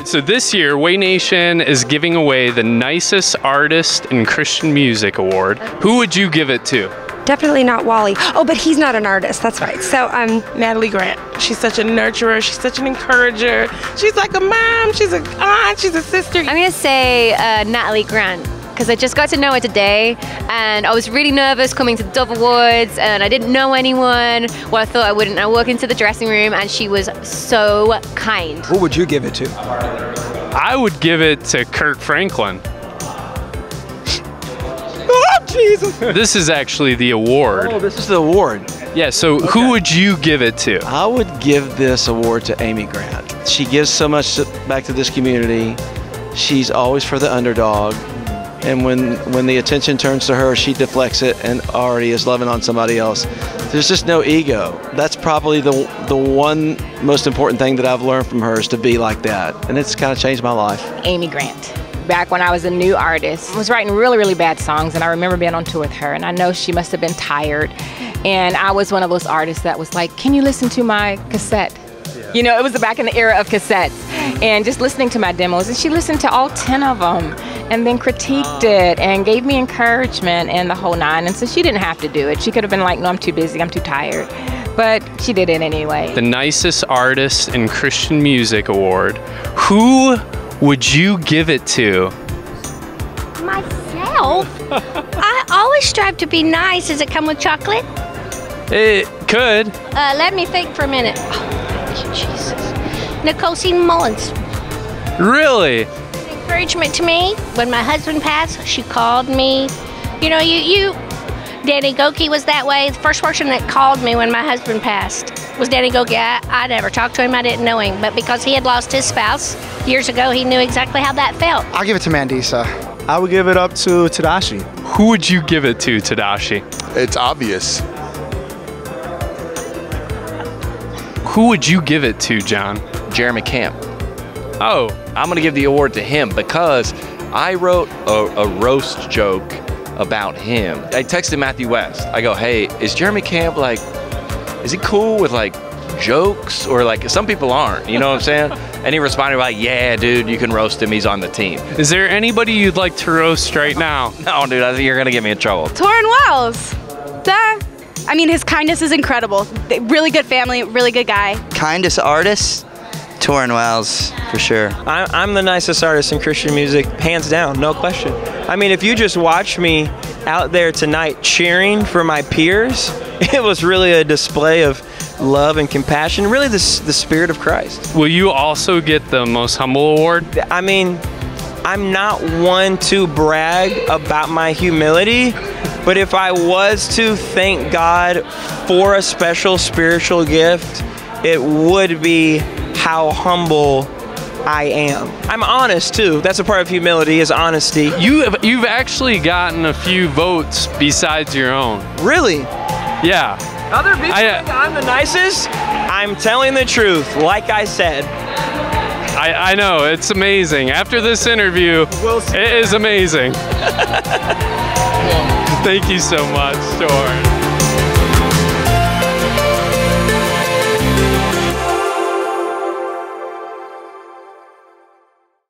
So this year, Way Nation is giving away the Nicest Artist in Christian Music Award. Who would you give it to? Definitely not Wally. Oh, but he's not an artist. That's right. So, Natalie Grant. She's such a nurturer. She's such an encourager. She's like a mom. She's a aunt. She's a sister. I'm gonna say Natalie Grant, because I just got to know her today, and I was really nervous coming to the Dove Awards, and I didn't know anyone. Well, I thought I wouldn't. I walked into the dressing room, and she was so kind. Who would you give it to? I would give it to Kirk Franklin. Oh, Jesus! This is actually the award. Oh, this is the award. Yeah, so Okay. who would you give it to? I would give this award to Amy Grant. She gives so much back to this community. She's always for the underdog. And when the attention turns to her, she deflects it and already is loving on somebody else. There's just no ego. That's probably the one most important thing that I've learned from her, is to be like that. And it's kind of changed my life. Amy Grant. Back when I was a new artist, I was writing really, really bad songs, and I remember being on tour with her, and I know she must have been tired. And I was one of those artists that was like, can you listen to my cassette? Yeah. You know, it was back in the era of cassettes. And just listening to my demos, and she listened to all 10 of them and then critiqued it and gave me encouragement and the whole nine. And so she didn't have to do it. She could have been like, no, I'm too busy, I'm too tired. But she did it anyway. The Nicest Artist in Christian Music Award. Who would you give it to? myself. I always strive to be nice. Does it come with chocolate? It could. Let me think for a minute. Oh, thank you, Jesus. Nicole C. Mullins. Really? Encouragement to me. When my husband passed, she called me. You know, Danny Goki was that way. The first person that called me when my husband passed was Danny Goki. I never talked to him. I didn't know him. But because he had lost his spouse years ago, he knew exactly how that felt. I'll give it to Mandisa. I would give it up to Tadashi. Who would you give it to, Tadashi? It's obvious. Who would you give it to, John? Jeremy Camp. Oh. I'm going to give the award to him because I wrote a roast joke about him. I texted Matthew West. I go, hey, is Jeremy Camp like, is he cool with like jokes, or like some people aren't, you know what I'm saying? And he responded like, yeah, dude, you can roast him. He's on the team. Is there anybody you'd like to roast right now? No, dude, I think you're going to get me in trouble. Tauren Wells. Duh. I mean, his kindness is incredible. Really good family, really good guy. Kindest artist? Tauren Wells, for sure. I'm the nicest artist in Christian music, hands down, no question. I mean, if you just watch me out there tonight cheering for my peers, it was really a display of love and compassion, really the spirit of Christ. Will you also get the Most Humble Award? I mean, I'm not one to brag about my humility, but if I was to thank God for a special spiritual gift, it would be how humble I am. I'm honest too. That's a part of humility, is honesty. You've actually gotten a few votes besides your own. Really? Yeah. Other people think I'm the nicest? I'm telling the truth, like I said. I know, it's amazing. After this interview, it is amazing. Thank you so much, Tauren.